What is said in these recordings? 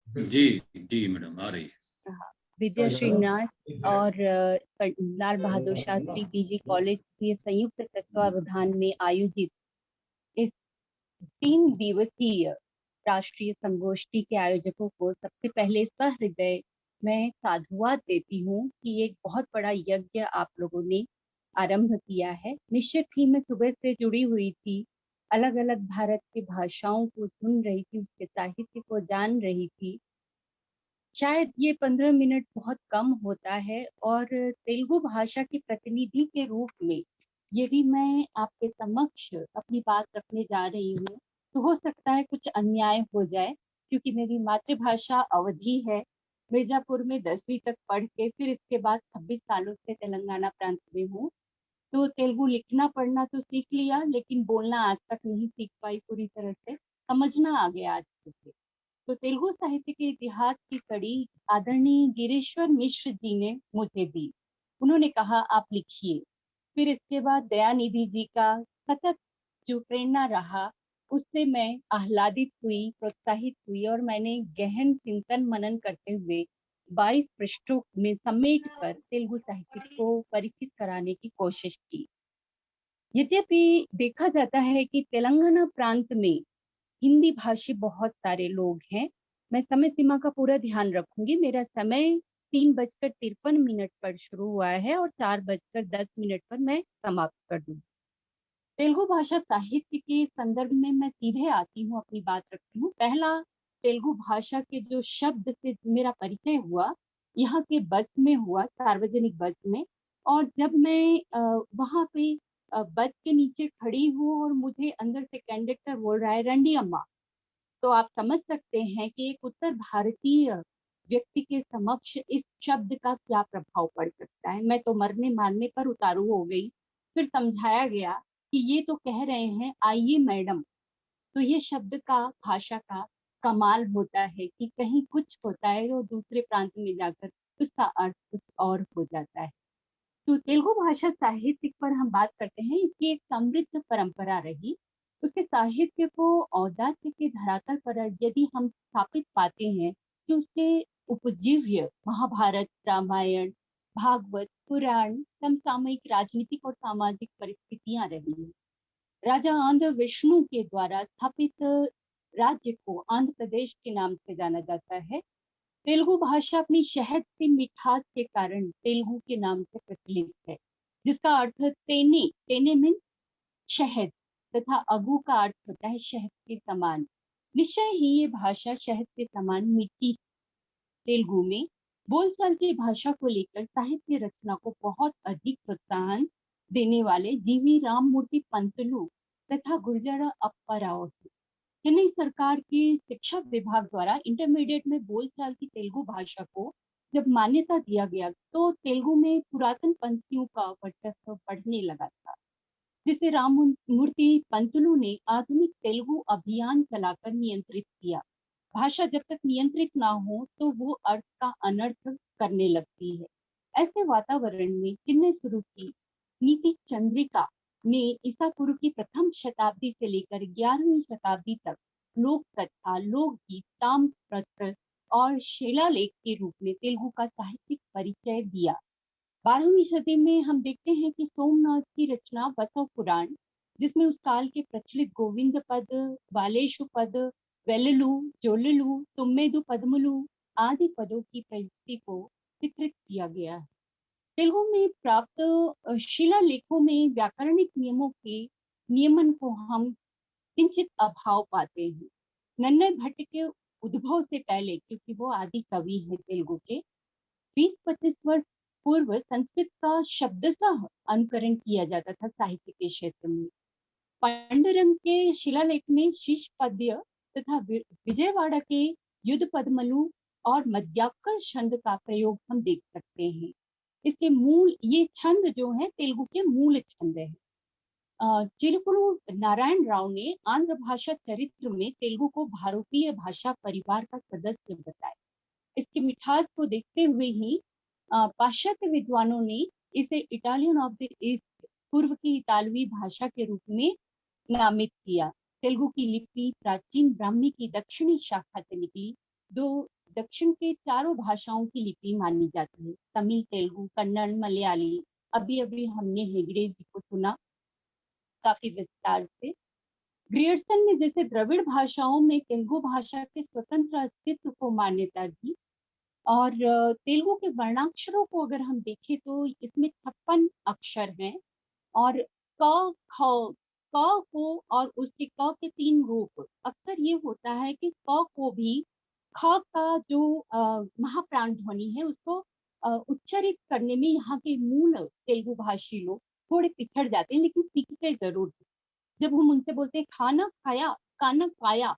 जी जी madam आ रही है। हाँ, विद्या श्रीनिवास और लाल बहादुर शास्त्री पीजी कॉलेज के संयुक्त तत्वावधान में आयोजित इस 3 दिवसीय राष्ट्रीय संगोष्ठी के आयोजकों को सबसे पहले सहृदय मैं साधुवाद देती हूँ कि एक बहुत बड़ा यज्ञ आप लोगों ने आरंभ किया है। निश्चित ही मैं सुबह से जुड़ी हुई थी, अलग अलग भारत की भाषाओं को सुन रही थी, उसके साहित्य को जान रही थी। शायद ये 15 मिनट बहुत कम होता है, और तेलुगु भाषा के प्रतिनिधि के रूप में यदि मैं आपके समक्ष अपनी बात रखने जा रही हूँ तो हो सकता है कुछ अन्याय हो जाए, क्योंकि मेरी मातृभाषा अवधी है। मिर्जापुर में 10वीं तक पढ़ के फिर इसके बाद 26 सालों से तेलंगाना प्रांत में हूँ। तो तेलुगु लिखना पढ़ना तो सीख लिया, लेकिन बोलना आज तक नहीं सीख पाई पूरी तरह से। समझना आ गया आज से। तो तेलुगु साहित्य के इतिहास की कड़ी आदरणीय गिरीश्वर मिश्र जी ने मुझे दी। उन्होंने कहा आप लिखिए। फिर इसके बाद दयानिधि जी का सतत जो प्रेरणा रहा, उससे मैं आह्लादित हुई, प्रोत्साहित हुई, और मैंने गहन चिंतन मनन करते हुए 22 पृष्ठों में समेट कर तेलुगु साहित्य को परिचित कराने की कोशिश की। यद्यपि देखा जाता है कि तेलंगाना प्रांत में हिंदी भाषी बहुत सारे लोग हैं। मैं समय सीमा का पूरा ध्यान रखूंगी। मेरा समय 3:53 पर शुरू हुआ है और 4:10 पर मैं समाप्त कर दूँ। तेलुगु भाषा साहित्य के संदर्भ में मैं सीधे आती हूँ, अपनी बात रखती हूँ। पहला तेलुगु भाषा के जो शब्द से मेरा परिचय हुआ, यहाँ के बस में हुआ, सार्वजनिक बस में। और जब मैं वहां पे बस के नीचे खड़ी हूँ और मुझे अंदर से कंडक्टर बोल रहा है रंडी अम्मा, तो आप समझ सकते हैं कि एक उत्तर भारतीय व्यक्ति के समक्ष इस शब्द का क्या प्रभाव पड़ सकता है। मैं तो मरने मारने पर उतारू हो गई। फिर समझाया गया कि ये तो कह रहे हैं आइए मैडम। तो ये शब्द का, भाषा का कमाल होता है कि कहीं कुछ होता है और दूसरे प्रांत में जाकर उसका अर्थ कुछ और हो जाता है। तो तेलुगु भाषा साहित्य पर हम बात करते हैं, इसकी एक समृद्ध परंपरा रही। उसके साहित्य को औदास्य के धरातल पर यदि हम स्थापित पाते हैं कि उसके उपजीव्य महाभारत, रामायण, भागवत, पुराण, समसामयिक राजनीतिक और सामाजिक परिस्थितियां रही हैं। राजा आंध्र विष्णु के द्वारा स्थापित राज्य को आंध्र प्रदेश के नाम से जाना जाता है। तेलुगु भाषा अपनी शहद की मिठास के कारण तेलुगु के नाम से प्रचलित है, जिसका अर्थ तेने, तेने मीन शहद, तथा अगु का अर्थ होता है शहद के समान। निश्चय ही ये भाषा शहद के समान मीठी। तेलुगु में बोलचाल की भाषा को लेकर साहित्य रचना को बहुत अधिक प्रोत्साहन देने वाले जीवी राममूर्ति पंतलु तथा गुर्जर अप्पाराव थे। चेन्नई सरकार के शिक्षा विभाग द्वारा इंटरमीडिएट में बोलचाल की तेलुगु भाषा को जब मान्यता दिया गया, तो तेलुगु में पुरातन पंक्तियों का वर्चस्व बढ़ने लगा था, जिसे राममूर्ति पंतलु ने आधुनिक तेलुगु अभियान चलाकर नियंत्रित किया। भाषा जब तक नियंत्रित ना हो तो वो अर्थ का अनर्थ करने लगती है। ऐसे वातावरण में चेन्नई शुरू की नीति चंद्रिका ने ईसा पूर्व की प्रथम शताब्दी से लेकर 11वीं शताब्दी तक लोक कथा, लोकगीत, ताम्रपत्र और शिलालेख के रूप में तेलुगु का साहित्यिक परिचय दिया। 12वीं सदी में हम देखते हैं कि सोमनाथ की रचना बसव पुराण, जिसमें उस काल के प्रचलित गोविंद पद, बालेशु पद, वेललु, जोललु, तुम्मेदु पदमुलु आदि पदों की प्रयुक्ति को चित्रित किया गया है। तेलुगु में प्राप्त शिलालेखों में व्याकरणिक नियमों के नियमन को हम किंचित अभाव पाते हैं। नन्नय भट्ट के उद्भव से पहले, क्योंकि वो आदि कवि हैं तेलुगु के, 20-25 वर्ष पूर्व संस्कृत का शब्दशः अनुकरण किया जाता था साहित्य के क्षेत्र में। पांडुरंग के शिलालेख में शीश पद्य तथा विजयवाड़ा के युद्ध पद्मलु और मध्याक्षर छंद का प्रयोग हम देख सकते हैं। इसके मूल ये छंद जो है तेलुगु के मूल छंद है। चिलकुरु नारायण राव ने आंध्र भाषा चरित्र में तेलुगु को भारतीय भाषा परिवार का सदस्य बताया। इसकी मिठास को देखते हुए ही पाश्चात्य विद्वानों ने इसे इटालियन ऑफ द ईस्ट, पूर्व की इतालवी भाषा के रूप में नामित किया। तेलुगु की लिपि प्राचीन ब्राह्मी की दक्षिणी शाखा से निकली। दो दक्षिण के चारों भाषाओं की लिपि मानी जाती है, तमिल, तेलुगु, कन्नड़, मलयाली। अभी अभी हमने हेगड़े जी को सुना काफी विस्तार से। ग्रियर्सन ने जैसे द्रविड़ भाषाओं में तेलुगु भाषा के स्वतंत्र अस्तित्व को मान्यता दी। और तेलुगु के वर्णाक्षरों को अगर हम देखें तो इसमें 56 अक्षर हैं। और क, ख, क को और उसके क के 3 रूप। अक्सर ये होता है कि क को भी ख का जो महाप्राण ध्वनि है उसको उच्चारित करने में यहाँ के मूल तेलुगु भाषी लोग थोड़े पिछड़ जाते हैं, लेकिन सीखते जरूर हैं। जब हम उनसे बोलते हैं खाना खाया, खाना खाया,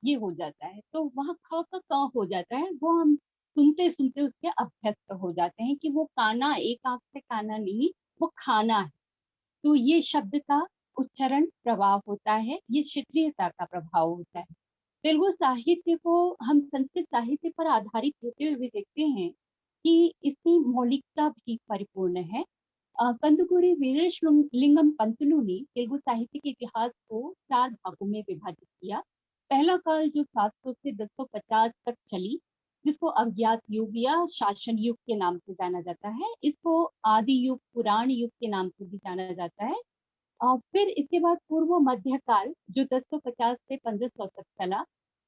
ये हो जाता है, तो वहाँ ख का क हो जाता है। वो हम सुनते सुनते उसके अभ्यस्त हो जाते हैं कि वो काना एक आंख से काना नहीं, वो खाना है। तो ये शब्द का उच्चारण प्रभाव होता है, ये क्षेत्रीयता का प्रभाव होता है। तेलुगु साहित्य को हम संस्कृत साहित्य पर आधारित होते हुए देखते हैं कि इसकी मौलिकता भी परिपूर्ण है। कंदुकूरी वीरेशलिंगम पंतुलु ने तेलुगु साहित्य के इतिहास को 4 भागों में विभाजित किया। पहला काल जो 700 से 1050 तक चली, जिसको अज्ञात युग या शासन युग के नाम से जाना जाता है। इसको आदि युग, पुराण युग के नाम से भी जाना जाता है। और फिर इसके बाद पूर्व मध्यकाल जो 1050 से 1500 तक चला।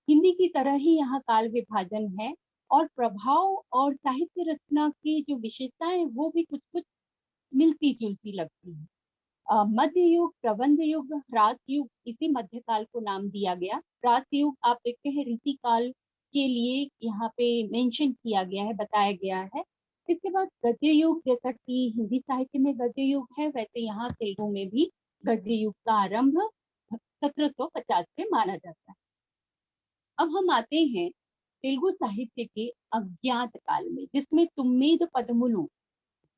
हिंदी की तरह ही यहाँ काल विभाजन है, और प्रभाव और साहित्य रचना की जो विशेषताएं वो भी कुछ कुछ मिलती जुलती लगती है। मध्य युग, प्रबंध युग, ह्रास युग, इसी मध्यकाल को नाम दिया गया। ह्रास युग आप देखते हैं रीति काल के लिए यहाँ पे मेंशन किया गया है, बताया गया है। इसके बाद गद्य युग, जैसा कि हिंदी साहित्य में गद्य युग है, वैसे यहाँ तेलुगु में भी गद्य युग का आरंभ 1750 से माना जाता है। अब हम आते हैं तेलुगु साहित्य के अज्ञात काल में, जिसमें तुम्मेद पदमुलु,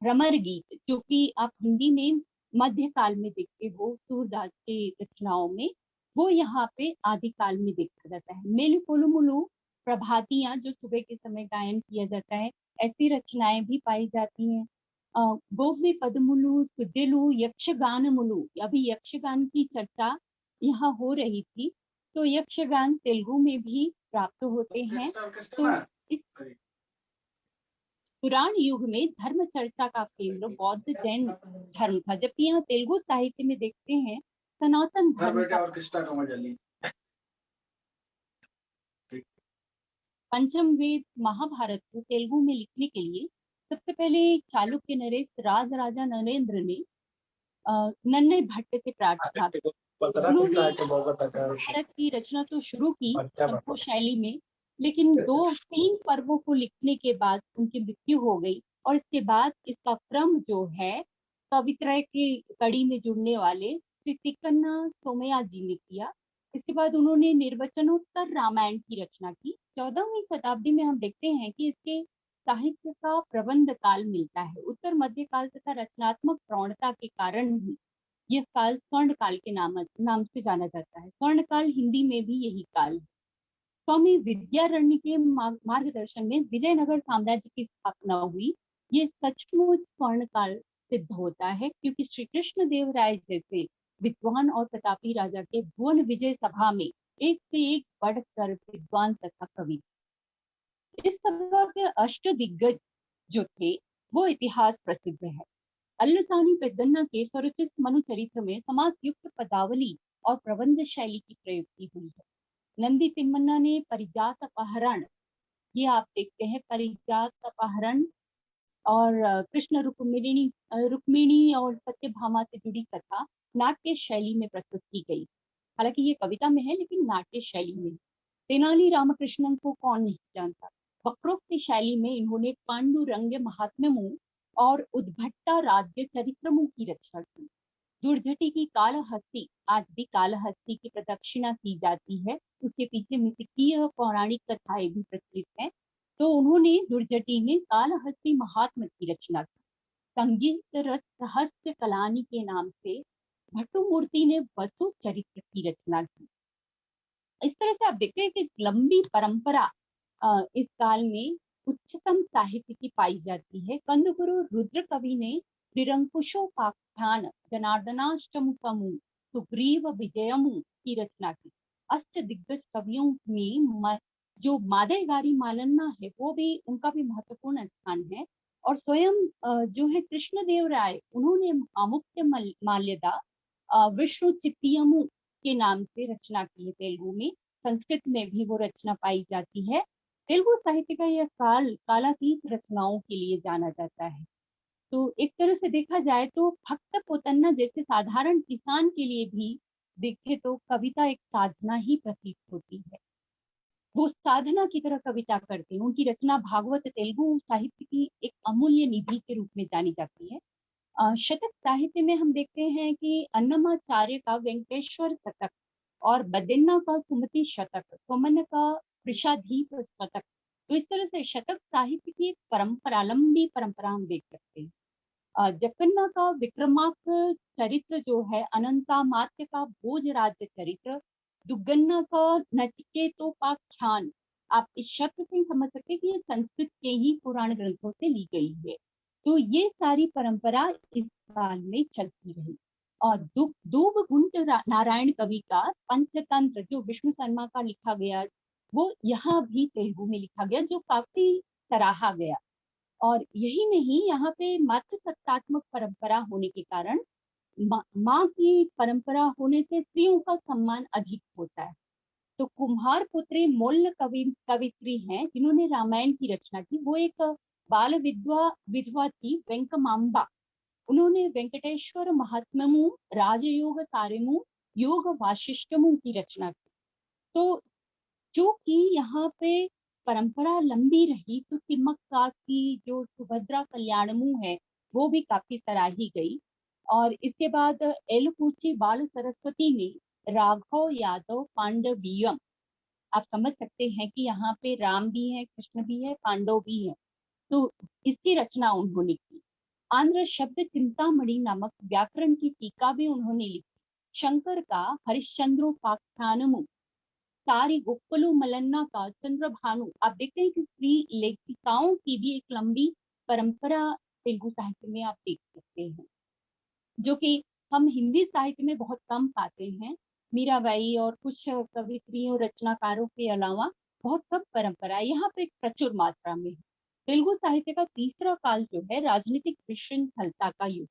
भ्रमर गीत, जो कि आप हिंदी में मध्यकाल में देखते हो सूरदास के रचनाओं में, वो यहाँ पे आदिकाल में देखा जाता है। मेलुकोलुमुलु, प्रभातियां, जो सुबह के समय गायन किया जाता है, ऐसी रचनाएं भी पाई जाती हैं। गोव्य पदमुलु, सुदेलु, यक्षगानमुलु, अभी यक्षगान की चर्चा यहाँ हो रही थी, तो यक्षगान तेलुगु में भी प्राप्त होते हैं। तो इस पुराण युग में धर्म चर्चा का केंद्र बौद्ध जैन धर्म था, जबकि यहाँ तेलुगु साहित्य में देखते हैं सनातन धर्म का। पंचम वेद महाभारत को तेलुगु में लिखने के लिए सबसे पहले चालुक्य नरेश राज राजा नरेंद्र ने नन्नय भट्ट से प्रार्थना की। उन्होंने महाभारत की रचना तो शुरू की चंपू शैली में, लेकिन 2-3 पर्वों को लिखने के बाद उनकी मृत्यु हो गई। और इसके बाद इसका क्रम जो है कवित्रय की कड़ी में जुड़ने वाले श्री तिक्कन्ना सोमयाजी जी ने किया। इसके बाद उन्होंने निर्वचनोत्तर रामायण की रचना की। 14वीं शताब्दी में हम देखते हैं कि इसके साहित्य का प्रबंध काल मिलता है। उत्तर मध्य काल तथा रचनात्मक प्रवणता के कारण ही यह काल स्वर्ण काल के नाम से जाना जाता है। स्वर्ण काल हिंदी में भी यही काल है। स्वामी विद्यारण्य के मार्गदर्शन में विजयनगर साम्राज्य की स्थापना हुई। ये सचमुच स्वर्ण काल सिद्ध होता है, क्योंकि श्री कृष्ण देव राय जैसे विद्वान और प्रतापी राजा के भुवन विजय सभा में एक से एक बढ़कर विद्वान तथा कवि। इस सभा के अष्ट दिग्गज जो थे वो इतिहास प्रसिद्ध है। अल्लसानी पेद्दन्ना के स्वरचित मनु चरित्र में समास युक्त पदावली और प्रबंध शैली की प्रयुक्ति हुई है। नंदी तिम्मन्ना ने परिजात अपहरण, ये आप देखते हैं परिजात अपहरण, और कृष्ण रुक्मिणी और सत्यभामा से जुड़ी कथा नाट्य शैली में प्रस्तुत की गई। हालांकि ये कविता में है, लेकिन नाट्य शैली में। तेनाली रामकृष्णन को कौन नहीं जानता। वक्रोक्त शैली में इन्होंने पांडुरंग महात्म्यमु और उद्भट्टा राज्य चरित्रमु की रचना की। दुर्जटी की कालहस्ती, आज भी कालहस्ती की प्रदक्षिणा की जाती है, उसके पीछे मिथकीय पौराणिक कथाएं भी प्रचलित हैं। तो उन्होंने दुर्जटी ने कालहस्ती महात्म्य की रचना की। संगीत रस रहस्य कलानी के नाम से भट्टुमूर्ति ने वसु चरित्र की रचना की। इस तरह से आप देखते हैं कि लंबी परंपरा इस काल में उच्चतम साहित्य की पाई जाती है। कंदगुरु रुद्र कवि ने निरंकुशोपाख्यान, जनार्दनाष्टमुखमु, सुग्रीव विजयमु की रचना की। अष्ट दिग्गज कवियों में जो मादई गारी मालन्ना है वो भी, उनका भी महत्वपूर्ण स्थान है। और स्वयं जो है कृष्णदेव राय, उन्होंने आमुक्त्य माल्यदा विष्णु चित्तियमु के नाम से रचना की है तेलुगु में। संस्कृत में भी वो रचना पाई जाती है। तेलुगु साहित्य का यह काल कालातीत रचनाओं के लिए जाना जाता है। तो एक तरह से देखा जाए तो भक्त पोतन्ना जैसे साधारण किसान के लिए भी देखे तो कविता एक साधना ही प्रतीत होती है। वो साधना की तरह कविता करते हैं। उनकी रचना भागवत तेलुगु साहित्य की एक अमूल्य निधि के रूप में जानी जाती है। शतक साहित्य में हम देखते हैं कि अन्नमाचार्य का वेंकटेश्वर शतक और बदेन्ना का सुमति शतक, सोमन का वृषाधीप शतक। तो इस तरह से शतक साहित्य की एक परंपरा, लंबी परंपरा हम देख सकते हैं। जकन्ना का विक्रमार्क चरित्र जो है, अनंतामात्य का भोजराज्य चरित्र, दुग्गन्ना का नचिकेतोपाख्यान। आप इस शब्द से ही समझ सकते हैं कि ये संस्कृत के ही पुराण ग्रंथों से ली गई है। तो ये सारी परंपरा इस काल में चलती रही। और दूबगुंट नारायण कवि का पंचतंत्र जो विष्णु शर्मा का लिखा गया, वो यहाँ भी तेलुगु में लिखा गया, जो काफी सराहा गया। और यही नहीं, यहाँ पे मातृ सत्तात्मक परंपरा होने के कारण माँ की परंपरा होने से स्त्रियों का सम्मान अधिक होता है। तो कुम्हार पुत्री मोल्ल कवित्री हैं जिन्होंने रामायण की रचना की। वो एक बाल विधवा थी, वेंकमांबा। उन्होंने वेंकटेश्वर महात्म्यमु, राजयोग सारिमु, योग वाशिष्ठमु की रचना की। तो चूंकि यहाँ पे परंपरा लंबी रही तो तिम्मक्का की जो सुभद्रा कल्याणमु है वो भी काफी सराही गई। और इसके बाद एलकुची बाल सरस्वती ने राघव यादव पांडवीयम, आप समझ सकते हैं कि यहाँ पे राम भी है, कृष्ण भी है, पांडव भी है। तो इसकी रचना उन्होंने की। आंध्र शब्द चिंतामणि नामक व्याकरण की टीका भी उन्होंने लिखी। शंकर का हरिश्चंद्रोपाख्यानमु, सारी गोकुलु मलन्ना का चंद्रभानु। आप देखते हैं कि स्त्री लेखिकाओं की भी एक लंबी परंपरा तेलुगु साहित्य में आप देख सकते हैं, जो कि हम हिंदी साहित्य में बहुत कम पाते हैं। मीराबाई और कुछ कवित्रियों रचनाकारों के अलावा बहुत कम परंपरा यहाँ पे प्रचुर मात्रा में है। तेलुगु साहित्य का तीसरा काल जो है, राजनीतिक विशृंखलता का युग।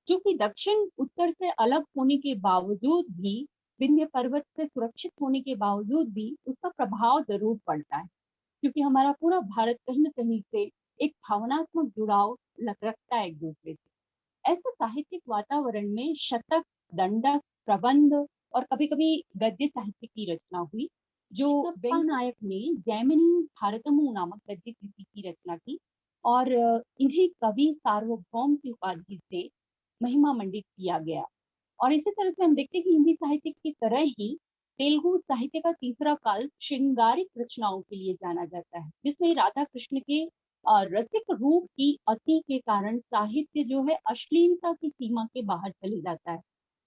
क्योंकि दक्षिण उत्तर से अलग होने के बावजूद भी, विंध्य पर्वत से सुरक्षित होने के बावजूद भी उसका प्रभाव जरूर पड़ता है। क्योंकि हमारा पूरा भारत कहीं ना कहीं से एक भावनात्मक जुड़ाव रखता है एक दूसरे से। ऐसे साहित्यिक वातावरण में शतक, दंडक, प्रबंध और कभी कभी गद्य साहित्य की रचना हुई। जो नायक ने जैमिनी भारतमु नामक गद्य कृति की रचना की और इन्हें कवि सार्वभौम की उपाधि से महिमा मंडित किया गया। और इसी तरह से हम देखते हैं कि हिंदी साहित्य की तरह ही तेलुगु साहित्य का तीसरा काल श्रृंगारिक रचनाओं के लिए जाना जाता है, जिसमें राधा कृष्ण के रसिक रूप की अति के कारण साहित्य जो है अश्लीलता की सीमा के बाहर चले जाता है,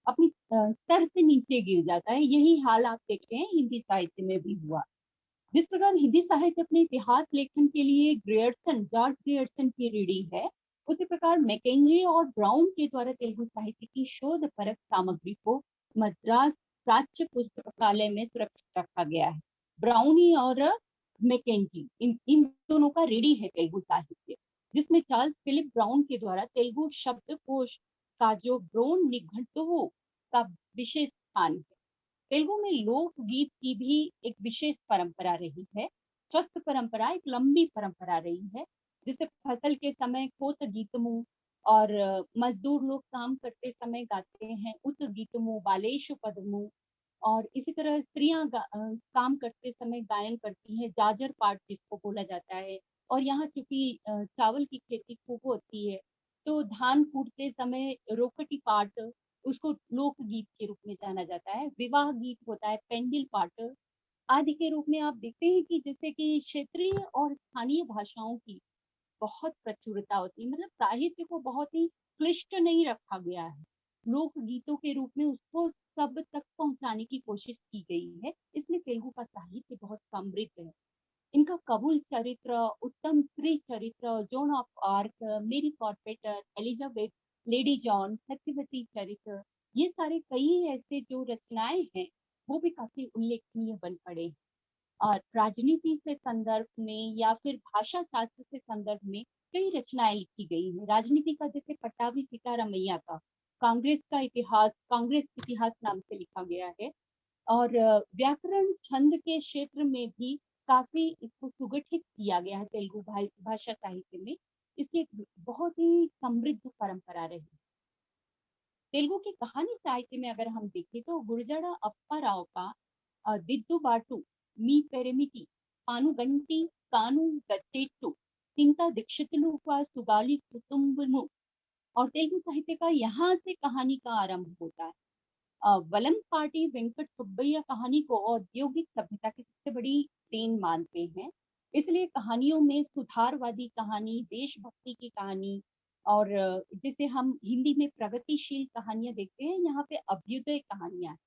अपनी स्तर से नीचे गिर जाता है। यही हाल आप देखते हैं हिंदी साहित्य में भी हुआ। जिस प्रकार हिंदी साहित्य अपने इतिहास लेखन के लिए जॉर्ज ग्रियर्सन की रीढ़ी है, उसी प्रकार मैकेंजी और ब्राउन के द्वारा तेलुगु साहित्य की शोध परक सामग्री को मद्रास प्राच्य पुस्तकालय में सुरक्षित रखा गया है। ब्राउनी और मैकेंजी, इन दोनों का रीढ़ी है तेलुगु साहित्य, जिसमें चार्ल्स फिलिप ब्राउन के द्वारा तेलुगु शब्दकोश का जो ब्रोन निघंटुओं का विशेष स्थान है। तेलुगु में लोकगीत की भी एक विशेष परंपरा रही है। स्वस्थ परंपरा, एक लंबी परंपरा रही है, जिसे फसल के समय खोत गीतमु और मजदूर लोग काम करते समय गाते हैं उत गीतमु, बालेशु पदमु। और इसी तरह स्त्रियां काम करते समय गायन करती हैं, जाजर पाठ जिसको बोला जाता है। और यहाँ चूंकि चावल की खेती खूब होती है, तो धान कूटते समय रोकटी पाठ, उसको लोकगीत के रूप में जाना जाता है। विवाह गीत होता है, पेंडिल पाठ आदि के रूप में। आप देखते हैं कि जैसे कि क्षेत्रीय और स्थानीय भाषाओं की बहुत प्रचुरता होती है, मतलब साहित्य को बहुत ही क्लिष्ट नहीं रखा गया है, लोक गीतों के रूप में उसको सब तक पहुंचाने की कोशिश की गई है। इसलिए तेलुगु का साहित्य बहुत समृद्ध है। इनका कबूल चरित्र, उत्तम स्त्री चरित्र, जोन ऑफ आर्क, मेरी कॉर्पेटर, एलिजाबेथ, लेडी जॉन, सत्यवती चरित्र, ये सारे कई ऐसे जो रचनाएं हैं वो भी काफी उल्लेखनीय बन पड़े हैं। राजनीति से संदर्भ में या फिर भाषा शास्त्र से संदर्भ में कई रचनाएं लिखी गई हैं। राजनीति का जैसे पट्टाभी सीतारामैया का कांग्रेस का इतिहास, कांग्रेस इतिहास नाम से लिखा गया है। और व्याकरण छंद के क्षेत्र में भी काफी इसको सुगठित किया गया है तेलुगु भाषा साहित्य में। इसकी एक बहुत ही समृद्ध परंपरा रही। तेलुगु की कहानी साहित्य में अगर हम देखें तो गुरजड़ा अप्पा राव का दिद्दुबाटु मी पेरेमिटी पानुगंटी कानु गच्चेट्टू सिंता दीक्षितुलु व सुगाली कुतुंबनु। और तेलुगु साहित्य का यहाँ से कहानी का आरंभ होता है। वलमपाटी वेंकट सुब्बैया कहानी को औद्योगिक सभ्यता की सबसे बड़ी देन मानते हैं। इसलिए कहानियों में सुधारवादी कहानी, देशभक्ति की कहानी और जिसे हम हिंदी में प्रगतिशील कहानियां देखते हैं, यहाँ पे अभ्युदय कहानियां हैं।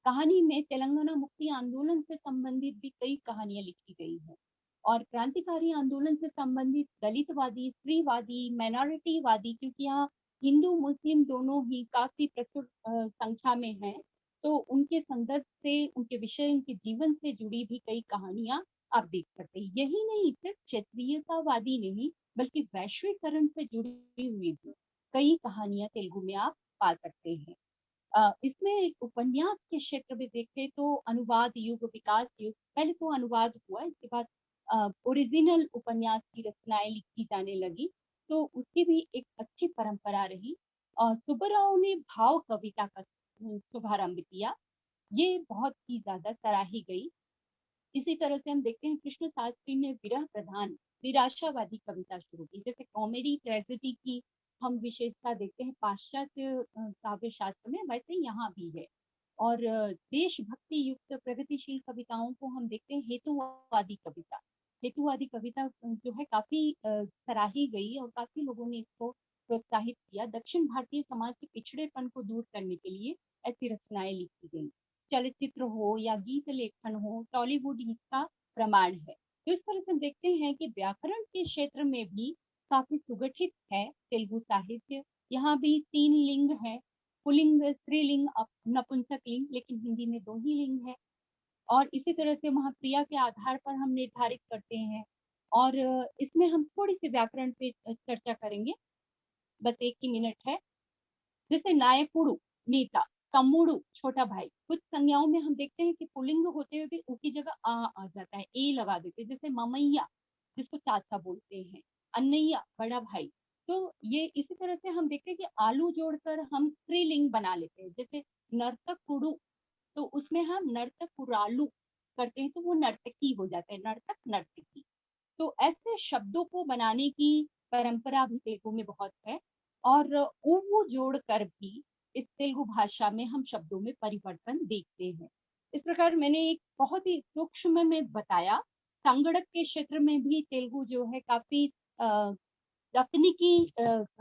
कहानी में तेलंगाना मुक्ति आंदोलन से संबंधित भी कई कहानियां लिखी गई हैं और क्रांतिकारी आंदोलन से संबंधित दलितवादी, स्त्रीवादी, माइनॉरिटीवादी, क्योंकि यहाँ हिंदू मुस्लिम दोनों ही काफी प्रचुर संख्या में हैं, तो उनके संदर्भ से, उनके विषय, उनके जीवन से जुड़ी भी कई कहानियां आप देख सकते हैं। यही नहीं, सिर्फ क्षेत्रीयतावादी नहीं बल्कि वैश्वीकरण से जुड़ी हुई भी कई कहानियां तेलुगु में आप पा सकते हैं। इसमें एक उपन्यास के क्षेत्र में देखें तो अनुवाद युग, विकास युग, पहले तो अनुवाद हुआ, इसके बाद ओरिजिनल उपन्यास की रचनाएं लिखी जाने लगी, तो उसकी भी एक अच्छी परंपरा रही। सुब्बाराव ने भाव कविता का शुभारंभ किया, ये बहुत ही ज्यादा सराही गई। इसी तरह से हम देखते हैं कृष्ण शास्त्री ने विरह प्रधान निराशावादी कविता शुरू की। जैसे कॉमेडी ट्रेजेडी की हम विशेषता देखते हैं पाश्चात्य काव्य शास्त्र में, वैसे यहाँ भी है। और देशभक्ति युक्त प्रगतिशील कविताओं को हम देखते हैं हेतुवादी कविता। हेतुवादी कविता जो है काफी सराही गई और काफी लोगों ने इसको प्रोत्साहित किया। दक्षिण भारतीय समाज के पिछड़ेपन को दूर करने के लिए ऐसी रचनाएं लिखी गई। चलचित्र हो या गीत लेखन हो, टॉलीवुड इसका प्रमाण है। तो इस तरह से हम देखते हैं कि व्याकरण के क्षेत्र में भी काफी सुगठित है तेलुगु साहित्य। यहाँ भी 3 लिंग है, पुल्लिंग, स्त्रीलिंग, नपुंसक लिंग, लेकिन हिंदी में 2 ही लिंग है। और इसी तरह से वहाँ क्रिया के आधार पर हम निर्धारित करते हैं। और इसमें हम थोड़ी सी व्याकरण पे चर्चा करेंगे, बस 1 ही मिनट है। जैसे नायकुड़ू नेता, तम्मुड़ू छोटा भाई, कुछ संज्ञाओं में हम देखते हैं कि पुल्लिंग होते हुए भी ऊ की जगह आ जाता है, ए लगा देते हैं। जैसे ममैया जिसको चाचा बोलते हैं, अन्नैया बड़ा भाई। तो ये इसी तरह से हम देखते हैं कि आलू जोड़कर हम स्त्रीलिंग बना लेते हैं। जैसे नर्तक कुड़ू, तो उसमें हम नर्तक कुरालू करते हैं तो वो नर्तकी हो जाता है, नर्तक नर्तकी। तो ऐसे शब्दों को बनाने की परंपरा भी तेलुगु में बहुत है। और ऊ जोड़कर भी इस तेलुगु भाषा में हम शब्दों में परिवर्तन देखते हैं। इस प्रकार मैंने एक बहुत ही सूक्ष्म में बताया। संगणक के क्षेत्र में भी तेलुगु जो है काफी तकनीकी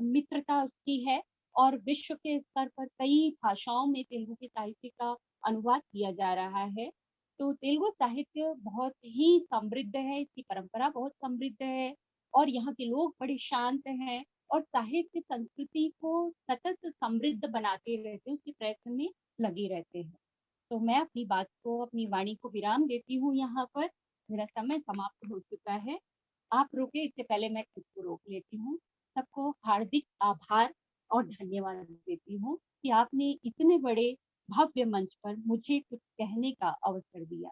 मित्रता उसकी है और विश्व के स्तर पर कई भाषाओं में तेलुगु के साहित्य का अनुवाद किया जा रहा है। तो तेलुगु साहित्य बहुत ही समृद्ध है, इसकी परंपरा बहुत समृद्ध है और यहाँ के लोग बड़े शांत हैं और साहित्य संस्कृति को सतत समृद्ध बनाते रहते हैं, उसके प्रयत्न में लगे रहते हैं। तो मैं अपनी बात को, अपनी वाणी को विराम देती हूँ यहाँ पर। मेरा समय समाप्त हो चुका है। आप रोके इससे पहले मैं खुद को रोक लेती हूँ। सबको हार्दिक आभार और धन्यवाद देती हूँ कि आपने इतने बड़े भव्य मंच पर मुझे कुछ कहने का अवसर दिया।